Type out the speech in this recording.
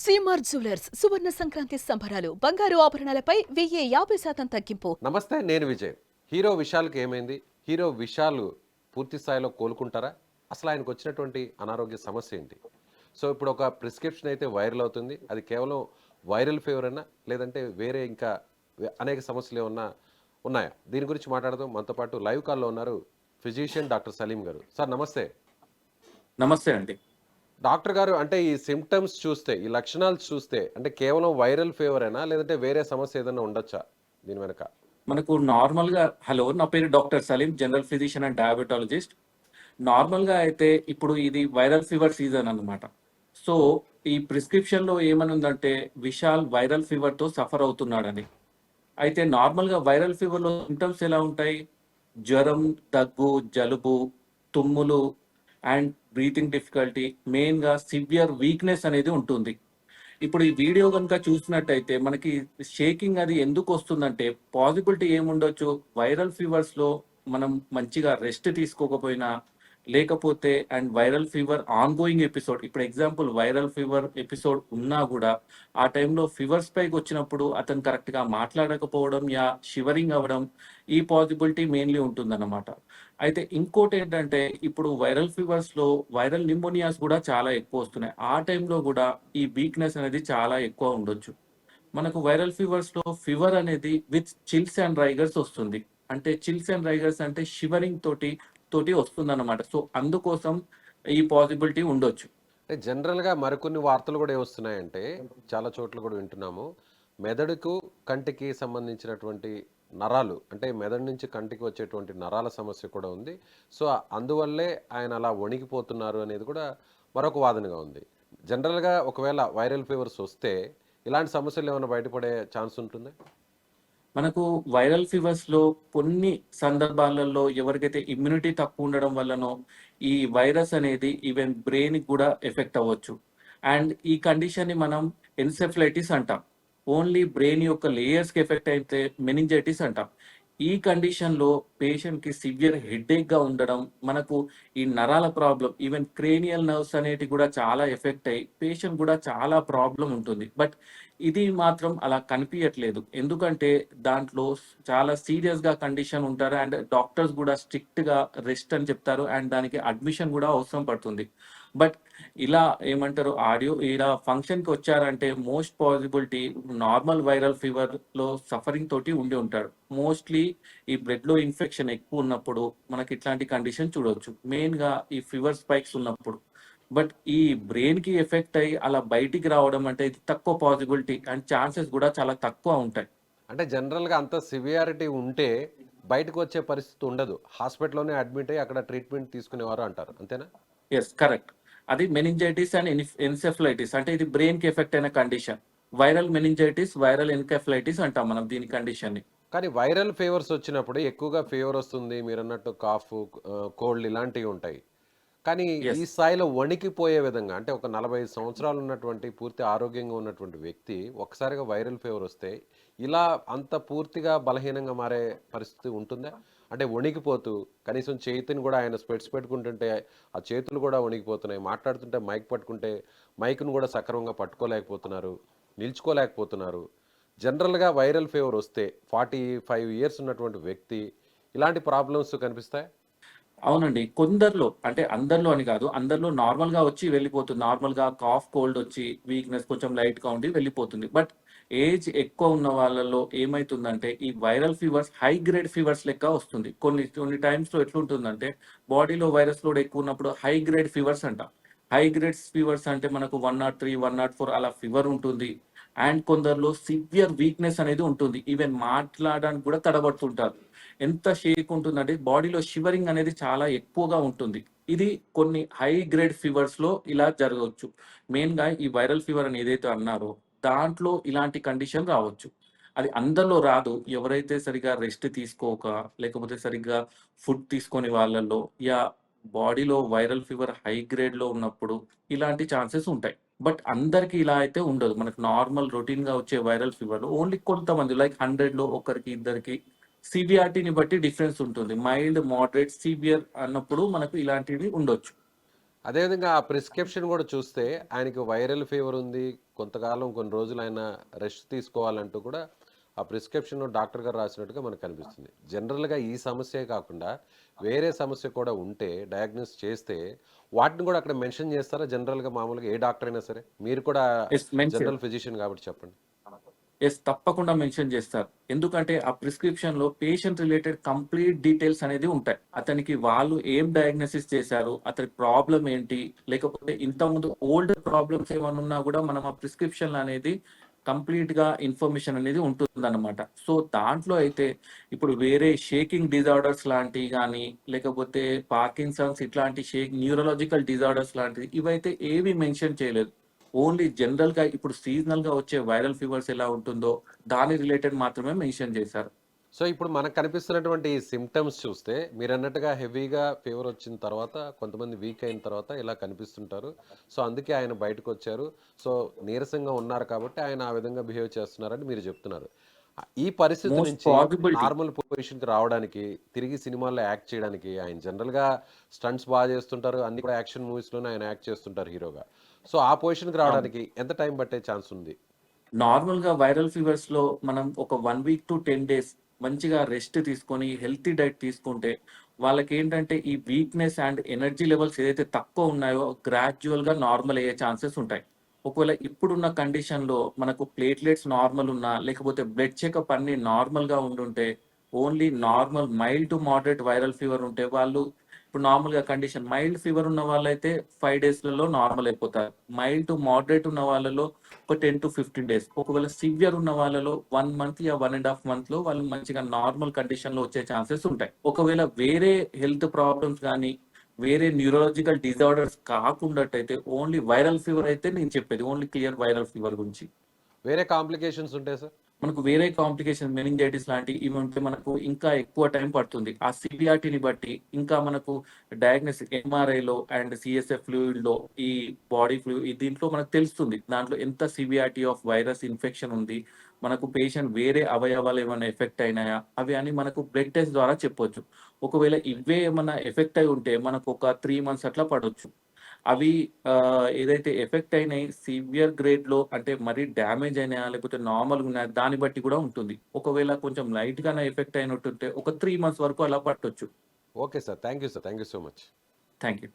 CMR jewellers సువర్ణ సంక్రాంతి సంబరాలు బంగారు ఆభరణాలపై 1050% తగ్గింపు. నమస్తే, నేను విజయ్. హీరో విశాల్కి ఏమైంది? హీరో విశాల్ పూర్తి స్థాయిలో కోలుకుంటారా? అసలు ఆయనకు వచ్చినటువంటి అనారోగ్య సమస్య ఏంటి? సో ఇప్పుడు ఒక ప్రిస్క్రిప్షన్ అయితే వైరల్ అవుతుంది. అది కేవలం వైరల్ ఫీవర్ అయినా, లేదంటే వేరే ఇంకా అనేక సమస్యలు ఏమన్నా ఉన్నాయా? దీని గురించి మాట్లాడదాం. మనతో పాటు లైవ్ కాల్లో ఉన్నారు ఫిజిషియన్ డాక్టర్ సలీం గారు. సార్ నమస్తే. నమస్తే అండి. డాక్టర్ గారు, అంటే ఈ సిమ్టమ్స్ చూస్తే, ఈ లక్షణాలు చూస్తే అంటే కేవలం వైరల్ ఫీవర్ అయినా, లేదంటే వేరే సమస్య ఏదైనా ఉండొచ్చా దీని వెనక? మనకు నార్మల్గా నా పేరు doctor Salim, general physician and diabetologist. నార్మల్గా అయితే ఇప్పుడు ఇది వైరల్ ఫీవర్ సీజన్ అన్నమాట. సో ఈ ప్రిస్క్రిప్షన్లో ఏమని ఉందంటే విశాల్ వైరల్ ఫీవర్తో సఫర్ అవుతున్నాడని. అయితే నార్మల్గా వైరల్ ఫీవర్లో సిమ్టమ్స్ ఎలా ఉంటాయి? జ్వరం, దగ్గు, జలుబు, తుమ్ములు అండ్ బ్రీతింగ్ డిఫికల్టీ, మెయిన్గా సివియర్ వీక్నెస్ అనేది ఉంటుంది. ఇప్పుడు ఈ వీడియో కనుక చూసినట్టయితే మనకి షేకింగ్ అది ఎందుకు వస్తుందంటే పాసిబిలిటీ ఏముండొచ్చు, వైరల్ ఫీవర్స్లో మనం మంచిగా రెస్ట్ తీసుకోకపోయినా, లేకపోతే and viral fever ongoing episode, ఇప్పుడు ఎగ్జాంపుల్ వైరల్ ఫీవర్ ఎపిసోడ్ ఉన్నా కూడా ఆ టైంలో ఫీవర్ స్పైక్ వచ్చినప్పుడు అతను కరెక్ట్గా మాట్లాడకపోవడం యా షివరింగ్ అవ్వడం, ఈ పాసిబిలిటీ మెయిన్లీ ఉంటుందన్నమాట. అయితే ఇంకోటి ఏంటంటే ఇప్పుడు వైరల్ ఫీవర్స్లో వైరల్ న్యూమోనియాస్ కూడా చాలా ఎక్కువ వస్తున్నాయి. ఆ టైంలో కూడా ఈ వీక్నెస్ అనేది చాలా ఎక్కువ ఉండొచ్చు. మనకు వైరల్ ఫీవర్స్లో ఫీవర్ అనేది విత్ చిల్స్ అండ్ రైగర్స్ వస్తుంది. అంటే చిల్స్ అండ్ రైగర్స్ అంటే షివరింగ్ తోటి వస్తుందన్నమాట. సో అందుకోసం ఈ పాసిబిలిటీ ఉండొచ్చు. అంటే జనరల్గా మరికొన్ని వార్తలు కూడా ఏమొస్తున్నాయంటే, చాలా చోట్ల కూడా వింటున్నాము, మెదడుకు కంటికి సంబంధించినటువంటి నరాలు, అంటే మెదడు నుంచి కంటికి వచ్చేటువంటి నరాల సమస్య కూడా ఉంది. సో అందువల్లే ఆయన అలా వణికిపోతున్నారు అనేది కూడా మరొక వాదనగా ఉంది. జనరల్గా ఒకవేళ వైరల్ ఫీవర్స్ వస్తే ఇలాంటి సమస్యలు ఏమైనా బయటపడే ఛాన్స్ ఉంటుందా? మనకు వైరల్ ఫీవర్స్లో కొన్ని సందర్భాలలో ఎవరికైతే ఇమ్యూనిటీ తక్కువ ఉండడం వల్లనో ఈ వైరస్ అనేది ఈవెన్ బ్రెయిన్కి కూడా ఎఫెక్ట్ అవ్వచ్చు. అండ్ ఈ కండిషన్ని మనం ఎన్సెఫలైటిస్ అంటాం. ఓన్లీ బ్రెయిన్ యొక్క లేయర్స్కి ఎఫెక్ట్ అయితే మెనింజైటిస్ అంటాం. ఈ కండిషన్లో పేషెంట్కి సివియర్ హెడేక్గా ఉండడం, మనకు ఈ నరాల ప్రాబ్లం, ఈవెన్ క్రేనియల్ నర్వ్స్ అనేటి కూడా చాలా ఎఫెక్ట్ అయ్యి పేషెంట్ కూడా చాలా ప్రాబ్లం ఉంటుంది. బట్ ఇది మాత్రం అలా కనిపించట్లేదు, ఎందుకంటే దాంట్లో చాలా సీరియస్గా కండిషన్ ఉంటారు అండ్ డాక్టర్స్ కూడా స్ట్రిక్ట్గా రెస్ట్ అని చెప్తారు అండ్ దానికి అడ్మిషన్ కూడా అవసరం పడుతుంది. బట్ ఇలా ఏమంటారు, ఇలా ఫంక్షన్కి వచ్చారంటే మోస్ట్ పాసిబిలిటీ నార్మల్ వైరల్ ఫీవర్లో సఫరింగ్ తోటి ఉండి ఉంటాడు. మోస్ట్లీ ఈ బ్లడ్లో ఇన్ఫెక్షన్ ఎక్కువ ఉన్నప్పుడు మనకి ఇట్లాంటి కండిషన్ చూడవచ్చు, మెయిన్గా ఈ ఫీవర్ స్పైక్స్ ఉన్నప్పుడు. బట్ ఈ బ్రెయిన్కి ఎఫెక్ట్ అయ్యి అలా బయటికి రావడం అంటే ఇది తక్కువ పాసిబిలిటీ అండ్ ఛాన్సెస్ కూడా చాలా తక్కువ ఉంటాయి. అంటే జనరల్గా అంత సివియారిటీ ఉంటే బయటకు వచ్చే పరిస్థితి ఉండదు, హాస్పిటల్లోనే అడ్మిట్ అయ్యి అక్కడ ట్రీట్మెంట్ తీసుకునేవారు అంటారు, అంతేనా? Yes, correct. అది మెనింజైటిస్ అండ్ ఎన్సెఫలైటిస్, అంటే ఇది బ్రెయిన్ కి ఎఫెక్ట్ అయిన condition. Viral meningitis, viral encephalitis అంటాం మనం దీని కండిషన్ ని. కానీ వైరల్ ఫీవర్స్ వచ్చినప్పుడు ఎక్కువగా ఫీవర్ వస్తుంది, మీరు అన్నట్టు కాఫ్, కోల్డ్ ఇలాంటివి ఉంటాయి. కానీ ఈ స్థాయిలో వణికిపోయే విధంగా, అంటే ఒక 45 సంవత్సరాలు ఉన్నటువంటి పూర్తి ఆరోగ్యంగా ఉన్నటువంటి వ్యక్తి ఒక్కసారిగా వైరల్ ఫీవర్ వస్తే ఇలా అంత పూర్తిగా బలహీనంగా మారే పరిస్థితి ఉంటుందా? అంటే వణికిపోతూ కనీసం చేతిని కూడా, ఆయన స్పెట్స్ పెట్టుకుంటుంటే ఆ చేతులు కూడా వణికిపోతున్నాయి, మాట్లాడుతుంటే మైక్ పట్టుకుంటే మైక్ను కూడా సక్రమంగా పట్టుకోలేకపోతున్నారు, నిల్చుకోలేకపోతున్నారు. జనరల్గా వైరల్ ఫీవర్ వస్తే 45 ఇయర్స్ ఉన్నటువంటి వ్యక్తి ఇలాంటి ప్రాబ్లమ్స్ కనిపిస్తాయి. అవునండి, కొందరిలో, అంటే అందరిలో అని కాదు, అందరిలో నార్మల్ గా వచ్చి వెళ్ళిపోతుంది. నార్మల్ గా కాఫ్ కోల్డ్ వచ్చి వీక్నెస్ కొంచెం లైట్ గా ఉండి వెళ్ళిపోతుంది. బట్ ఏజ్ ఎక్కువ ఉన్న వాళ్ళలో ఏమైతుందంటే ఈ viral fevers high grade fevers లెక్క వస్తుంది. కొన్ని టైమ్స్ లో ఎట్లుంటుందంటే బాడీలో వైరస్ లోడ్ ఎక్కువ ఉన్నప్పుడు హై గ్రేడ్ ఫీవర్స్ అంటాం. హై గ్రేడ్ ఫీవర్స్ అంటే మనకు 103, 104 అలా ఫీవర్ ఉంటుంది. అండ్ కొందరిలో సివియర్ వీక్నెస్ అనేది ఉంటుంది, ఈవెన్ మాట్లాడడానికి కూడా తడబడుతుంటారు. ఎంత షేక్ ఉంటుందంటే బాడీలో షివరింగ్ అనేది చాలా ఎక్కువగా ఉంటుంది. ఇది కొన్ని హై గ్రేడ్ ఫీవర్స్ లో ఇలా జరగవచ్చు. మెయిన్ గా ఈ వైరల్ ఫీవర్ అని ఏదైతే అన్నారో దాంట్లో ఇలాంటి కండిషన్ రావచ్చు. అది అందరిలో రాదు. ఎవరైతే సరిగా రెస్ట్ తీసుకోక, లేకపోతే సరిగ్గా ఫుడ్ తీసుకొని వాళ్ళల్లో, యా బాడీలో వైరల్ ఫీవర్ హై గ్రేడ్ లో ఉన్నప్పుడు ఇలాంటి ఛాన్సెస్ ఉంటాయి. బట్ అందరికి ఇలా అయితే ఉండదు. మనకు నార్మల్ రొటీన్ గా వచ్చే వైరల్ ఫీవర్ లో ఓన్లీ కొంతమంది, లైక్ 100 లో ఒకరికి ఇద్దరికి సివియారిటీని బట్టి డిఫరెన్స్ ఉంటుంది. మైల్డ్, మోడరేట్, సివియర్ అన్నప్పుడు మనకు ఇలాంటివి ఉండొచ్చు. అదేవిధంగా ఆ ప్రిస్క్రిప్షన్ కూడా చూస్తే ఆయనకి వైరల్ ఫీవర్ ఉంది, కొంతకాలం కొన్ని రోజులు ఆయన రెస్ట్ తీసుకోవాలంటూ కూడా ఆ ప్రిస్క్రిప్షన్ డాక్టర్ గారు రాసినట్టుగా మనకు కనిపిస్తుంది. జనరల్గా ఈ సమస్యే కాకుండా వేరే సమస్య కూడా ఉంటే డయాగ్నోస్ చేస్తే వాటిని కూడా అక్కడ మెన్షన్ చేస్తారా? జనరల్గా మామూలుగా ఏ డాక్టర్ అయినా సరే, మీరు కూడా ఎస్ మెన్షన్ జనరల్ ఫిజిషియన్ కాబట్టి చెప్పండి. ఎస్ తప్పకుండా మెన్షన్ చేస్తారు. ఎందుకంటే ఆ ప్రిస్క్రిప్షన్ లో పేషెంట్ రిలేటెడ్ కంప్లీట్ డీటెయిల్స్ అనేది ఉంటాయి. అతనికి వాళ్ళు ఏం డయాగ్నోసిస్ చేశారు, అతని ప్రాబ్లం ఏంటి, లేకపోతే ఇంతకుముందు ఓల్డ్ ప్రాబ్లమ్స్ ఏమైనా ఉన్నా కూడా మనం ఆ ప్రిస్క్రిప్షన్ అనేది కంప్లీట్ గా ఇన్ఫర్మేషన్ అనేది ఉంటుందన్నమాట. సో దాంట్లో అయితే ఇప్పుడు వేరే షేకింగ్ డిజార్డర్స్ లాంటివి కానీ, లేకపోతే పార్కిన్సన్స్ ఇట్లాంటి న్యూరలాజికల్ డిజార్డర్స్ లాంటివి ఇవైతే ఏవి మెన్షన్ చేయలేదు. ఓన్లీ జనరల్ గా ఇప్పుడు సీజనల్ గా వచ్చే వైరల్ ఫీవర్స్ ఎలా ఉంటుందో దాని రిలేటెడ్ మాత్రమే మెన్షన్ చేశారు. సో ఇప్పుడు మనకు కనిపిస్తున్నటువంటి ఈ సిమ్టమ్స్ చూస్తే మీరన్నట్టుగా హెవీగా ఫీవర్ వచ్చిన తర్వాత కొంతమంది వీక్ అయిన తర్వాత ఇలా కనిపిస్తుంటారు. సో అందుకే ఆయన బయటకు వచ్చారు. సో నీరసంగా ఉన్నారు కాబట్టి ఆయన ఆ విధంగా బిహేవ్ చేస్తున్నారని మీరు చెప్తున్నారు. ఈ పరిస్థితి మోస్ట్ నుంచి పాసిబిలిటీ నార్మల్ పొజిషన్కి రావడానికి, తిరిగి సినిమాల్లో యాక్ట్ చేయడానికి, ఆయన జనరల్గా స్టంట్స్ బాగా చేస్తుంటారు, అన్ని కూడా యాక్షన్ మూవీస్లోనే ఆయన యాక్ట్ చేస్తుంటారు హీరోగా. సో ఆ పొజిషన్కి రావడానికి ఎంత టైం పట్టే ఛాన్స్ ఉంది? నార్మల్ గా వైరల్ ఫీవర్స్ లో మనం ఒక 1 వీక్ టు 10 days మంచిగా రెస్ట్ తీసుకొని హెల్తీ డైట్ తీసుకుంటే వాళ్ళకి ఏంటంటే ఈ వీక్నెస్ అండ్ ఎనర్జీ లెవెల్స్ ఏదైతే తక్కువ ఉన్నాయో గ్రాడ్యువల్ గా నార్మల్ అయ్యే ఛాన్సెస్ ఉంటాయి. ఒకవేళ ఇప్పుడున్న కండిషన్ లో మనకు ప్లేట్లెట్స్ నార్మల్ ఉన్నా లేకపోతే బ్లడ్ చెకప్ అన్ని నార్మల్ గా ఉండుంటే only normal mild to moderate viral fever ఉంటే వాళ్ళు ఇప్పుడు నార్మల్ గా కండిషన్ మైల్డ్ ఫీవర్ ఉన్న వాళ్ళైతే 5 days నార్మల్ అయిపోతారు. మైల్డ్ టు మోడరేట్ ఉన్న వాళ్ళలో ఒక 10 to 15 days. ఒకవేళ సివియర్ ఉన్న వాళ్ళలో 1 month యా 1.5 month లో వాళ్ళు మంచిగా నార్మల్ కండిషన్ లో వచ్చే ఛాన్సెస్ ఉంటాయి. ఒకవేళ వేరే హెల్త్ ప్రాబ్లమ్స్ కానీ వేరే న్యూరలాజికల్ డిజార్డర్స్ కాకుండాటైతే ఓన్లీ వైరల్ ఫీవర్ అయితే నేను చెప్పేది ఓన్లీ క్లియర్ వైరల్ ఫీవర్ గురించి. వేరే కాంప్లికేషన్స్ ఉంటాయి సార్? మనకు వేరే కాంప్లికేషన్ మెనింజైటిస్ లాంటి ఇవి ఉంటే మనకు ఇంకా ఎక్కువ టైం పడుతుంది. ఆ సివియారిటీని బట్టి ఇంకా మనకు డయాగ్నోసిస్ ఎంఆర్ఐలో అండ్ సిఎస్ఎఫ్ ఫ్లూయిడ్ లో ఈ బాడీ ఫ్లూయిడ్ దీంట్లో మనకు తెలుస్తుంది. దాంట్లో ఎంత సివియారిటీ ఆఫ్ వైరస్ ఇన్ఫెక్షన్ ఉంది, మనకు పేషెంట్ వేరే అవయవాలు ఏమైనా ఎఫెక్ట్ అయినాయా అవి అని మనకు బ్లడ్ టెస్ట్ ద్వారా చెప్పొచ్చు. ఒకవేళ ఇవే ఏమైనా ఎఫెక్ట్ అయి ఉంటే మనకు ఒక 3 months అట్లా పడవచ్చు. అవి ఏదైతే ఎఫెక్ట్ అయినాయి సివియర్ గ్రేడ్ లో అంటే మరీ డ్యామేజ్ అయినాయా లేకపోతే నార్మల్ ఉన్నాయా దాన్ని బట్టి కూడా ఉంటుంది. ఒకవేళ కొంచెం లైట్ గానే ఎఫెక్ట్ అయినట్టుంటే ఒక 3 months వరకు అలా పట్టొచ్చు. Okay sir. Thank you sir. Thank you so much. Thank you.